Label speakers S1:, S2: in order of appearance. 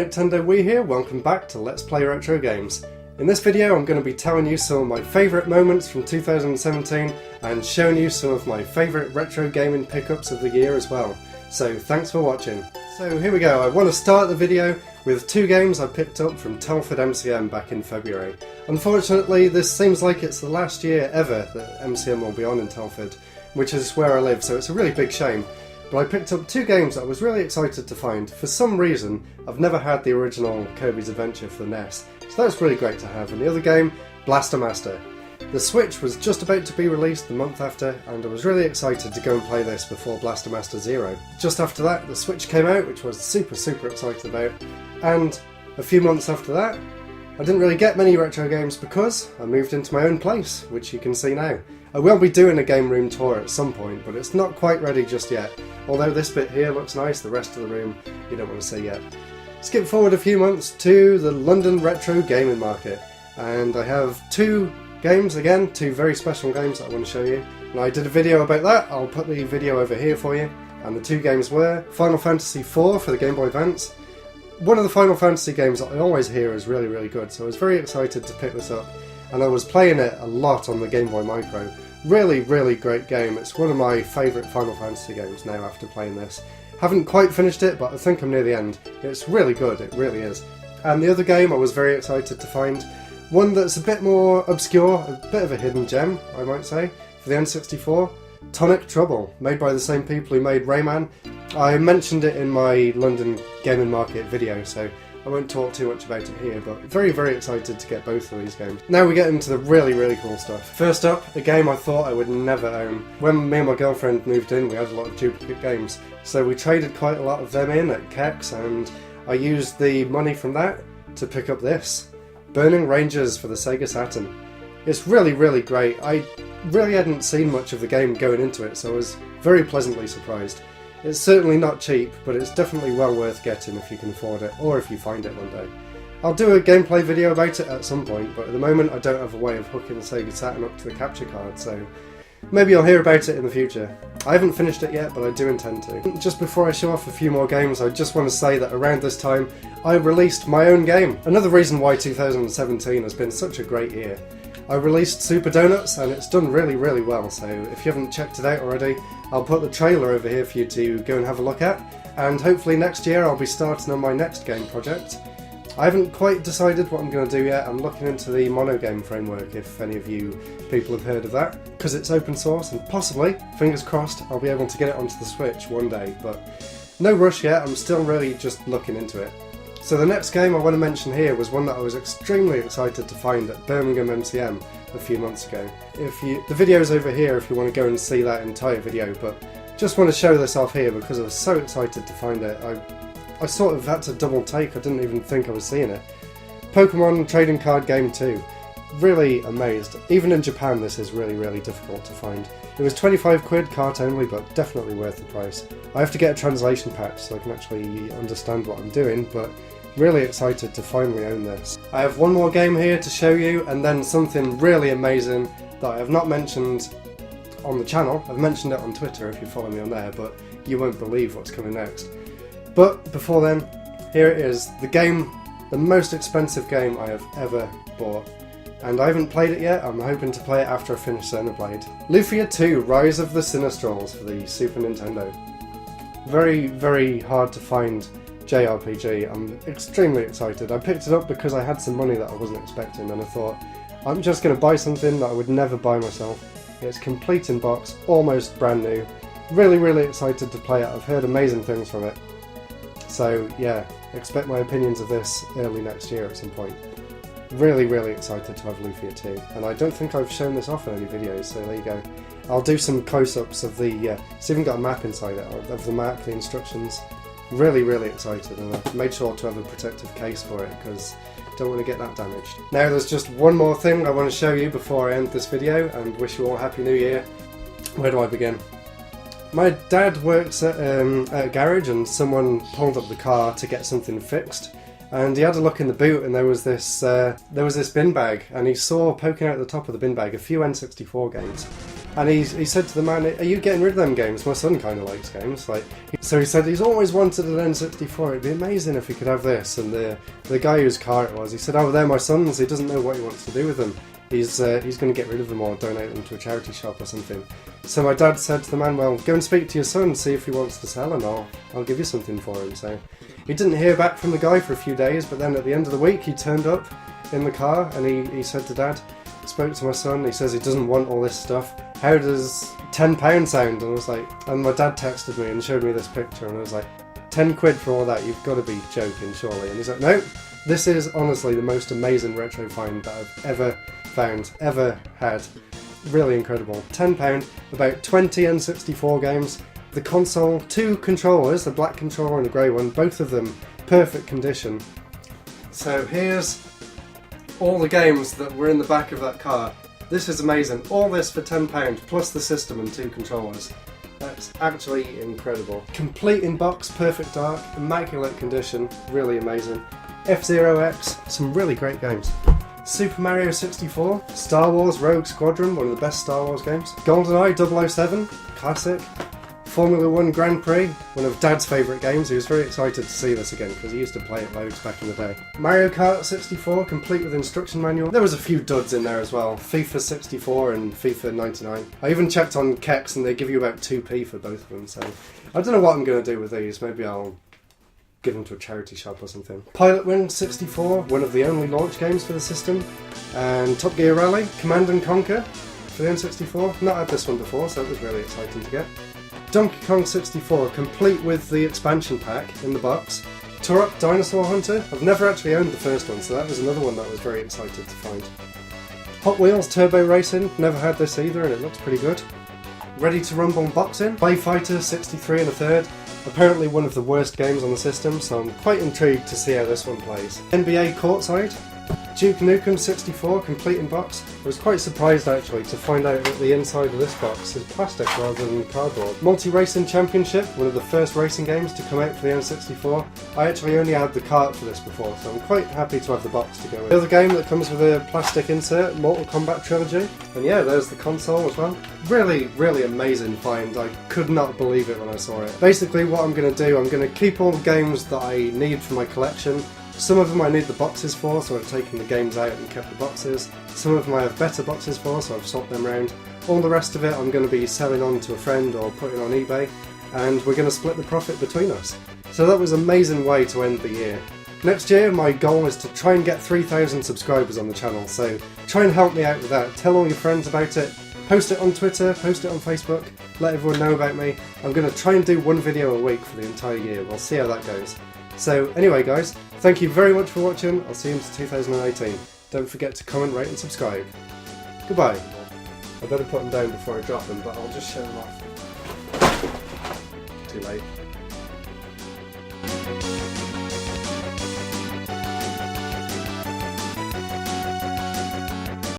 S1: Nintendo Wii here, welcome back to Let's Play Retro Games. In this video I'm going to be telling you some of my favourite moments from 2017 and showing you some of my favourite retro gaming pickups of the year as well. So thanks for watching. So here we go, I want to start the video with two games I picked up from Telford MCM back in February. Unfortunately this seems like it's the last year ever that MCM will be on in Telford, which is where I live, so it's a really big shame. But I picked up two games that I was really excited to find. For some reason, I've never had the original Kirby's Adventure for the NES, so that's really great to have. And the other game, Blaster Master. The Switch was just about to be released the month after, and I was really excited to go and play this before Blaster Master Zero. Just after that, the Switch came out, which I was super excited about, and a few months after that, I didn't really get many retro games because I moved into my own place, which you can see now. I will be doing a game room tour at some point, but it's not quite ready just yet. Although this bit here looks nice, the rest of the room you don't want to see yet. Skip forward a few months to the London Retro Gaming Market, and I have two games again, two very special games that I want to show you. And I did a video about that, I'll put the video over here for you. And the two games were Final Fantasy IV for the Game Boy Advance. One of the Final Fantasy games that I always hear is really good, so I was very excited to pick this up. And I was playing it a lot on the Game Boy Micro. Really great game. It's one of my favourite Final Fantasy games now after playing this. Haven't quite finished it, but I think I'm near the end. It's really good, it really is. And the other game I was very excited to find, one that's a bit more obscure, a bit of a hidden gem, I might say, for the N64, Tonic Trouble, made by the same people who made Rayman. I mentioned it in my London Gaming Market video, so I won't talk too much about it here, but very excited to get both of these games. Now we get into the really cool stuff. First up, a game I thought I would never own. When me and my girlfriend moved in, we had a lot of duplicate games, so we traded quite a lot of them in at Kex, and I used the money from that to pick up this, Burning Rangers for the Sega Saturn. It's really great. I really hadn't seen much of the game going into it, so I was very pleasantly surprised. It's certainly not cheap, but it's definitely well worth getting if you can afford it, or if you find it one day. I'll do a gameplay video about it at some point, but at the moment I don't have a way of hooking the Sega Saturn up to the capture card, so maybe I'll hear about it in the future. I haven't finished it yet, but I do intend to. Just before I show off a few more games, I just want to say that around this time I released my own game. Another reason why 2017 has been such a great year. I released Super Donuts and it's done really well, so if you haven't checked it out already, I'll put the trailer over here for you to go and have a look at, and hopefully next year I'll be starting on my next game project. I haven't quite decided what I'm going to do yet. I'm looking into the Monogame framework, if any of you people have heard of that, because it's open source and possibly, fingers crossed, I'll be able to get it onto the Switch one day, but no rush yet, I'm still really just looking into it. So the next game I want to mention here was one that I was extremely excited to find at Birmingham MCM a few months ago. The video's over here if you want to go and see that entire video, but just want to show this off here because I was so excited to find it. I sort of had to double take, I didn't even think I was seeing it. Pokemon Trading Card Game 2. Really amazed. Even in Japan this is really difficult to find. It was 25 quid, cart only, but definitely worth the price. I have to get a translation pack so I can actually understand what I'm doing, but really excited to finally own this. I have one more game here to show you, and then something really amazing that I have not mentioned on the channel. I've mentioned it on Twitter if you follow me on there, but you won't believe what's coming next. But before then, here it is, the most expensive game I have ever bought. And I haven't played it yet, I'm hoping to play it after I finish Xenoblade. Lufia 2 Rise of the Sinistrals for the Super Nintendo. Very hard to find JRPG. I'm extremely excited. I picked it up because I had some money that I wasn't expecting, and I thought, I'm just going to buy something that I would never buy myself. It's complete in box, almost brand new. Really excited to play it. I've heard amazing things from it. So yeah, expect my opinions of this early next year at some point. Really excited to have Lufia 2, and I don't think I've shown this off in any videos, so there you go. I'll do some close-ups of the, it's even got a map inside it, of the map, the instructions. Really excited, and I've made sure to have a protective case for it because I don't want to get that damaged. Now there's just one more thing I want to show you before I end this video and wish you all a Happy New Year. Where do I begin? My dad works at a garage, and someone pulled up the car to get something fixed, and he had a look in the boot and there was this bin bag, and he saw poking out the top of the bin bag a few N64 games. And he said to the man, "Are you getting rid of them games? My son kind of likes games." So he said he's always wanted an N64. It'd be amazing if he could have this. And the guy whose car it was, he said, "Oh, they're my son's. He doesn't know what he wants to do with them. He's going to get rid of them or donate them to a charity shop or something." So my dad said to the man, "Well, go and speak to your son, see if he wants to sell, and I'll give you something for him." So he didn't hear back from the guy for a few days, but then at the end of the week he turned up in the car and he said to Dad, spoke to my son, he says he doesn't want all this stuff. How does £10 sound? And I was like, and my dad texted me and showed me this picture, and I was like, 10 quid for all that? You've got to be joking, surely. And he's like, "No, this is honestly the most amazing retro find that I've ever found, ever had. Really incredible. £10, about 20 N64 games, the console, 2 controllers, a black controller and a grey one, both of them perfect condition." So here's all the games that were in the back of that car. This is amazing. All this for £10, plus the system and 2 controllers. That's actually incredible. Complete in box, perfect dark, immaculate condition, really amazing. F-Zero X, some really great games. Super Mario 64, Star Wars Rogue Squadron, one of the best Star Wars games. GoldenEye 007, classic. Formula 1 Grand Prix, one of Dad's favourite games. He was very excited to see this again because he used to play it loads back in the day. Mario Kart 64, complete with instruction manual. There was a few duds in there as well. FIFA 64 and FIFA 99. I even checked on Kex and they give you about 2p for both of them, so I don't know what I'm going to do with these. Maybe I'll give them to a charity shop or something. Pilot Wing 64, one of the only launch games for the system. And Top Gear Rally, Command and Conquer for the N64. Not had this one before, so it was really exciting to get. Donkey Kong 64, complete with the expansion pack in the box. Turok Dinosaur Hunter. I've never actually owned the first one, so that was another one that I was very excited to find. Hot Wheels Turbo Racing, never had this either and it looks pretty good. Ready to Rumble Boxing, Play Fighter 63 and a third. Apparently one of the worst games on the system, so I'm quite intrigued to see how this one plays. NBA Courtside, Duke Nukem 64, complete in box. I was quite surprised actually to find out that the inside of this box is plastic rather than cardboard. Multi-Racing Championship, one of the first racing games to come out for the N64. I actually only had the cart for this before, so I'm quite happy to have the box to go with. The other game that comes with a plastic insert, Mortal Kombat Trilogy. And yeah, there's the console as well. Really, really amazing find. I could not believe it when I saw it. Basically what I'm going to do, I'm going to keep all the games that I need for my collection. Some of them I need the boxes for, so I've taken the games out and kept the boxes. Some of them I have better boxes for, so I've swapped them around. All the rest of it I'm going to be selling on to a friend or putting on eBay, and we're going to split the profit between us. So that was an amazing way to end the year. Next year my goal is to try and get 3,000 subscribers on the channel, so try and help me out with that. Tell all your friends about it, post it on Twitter, post it on Facebook, let everyone know about me. I'm going to try and do one video a week for the entire year. We'll see how that goes. So anyway guys, thank you very much for watching. I'll see you into 2018. Don't forget to comment, rate and subscribe. Goodbye. I better put them down before I drop them, but I'll just show them off. Too late.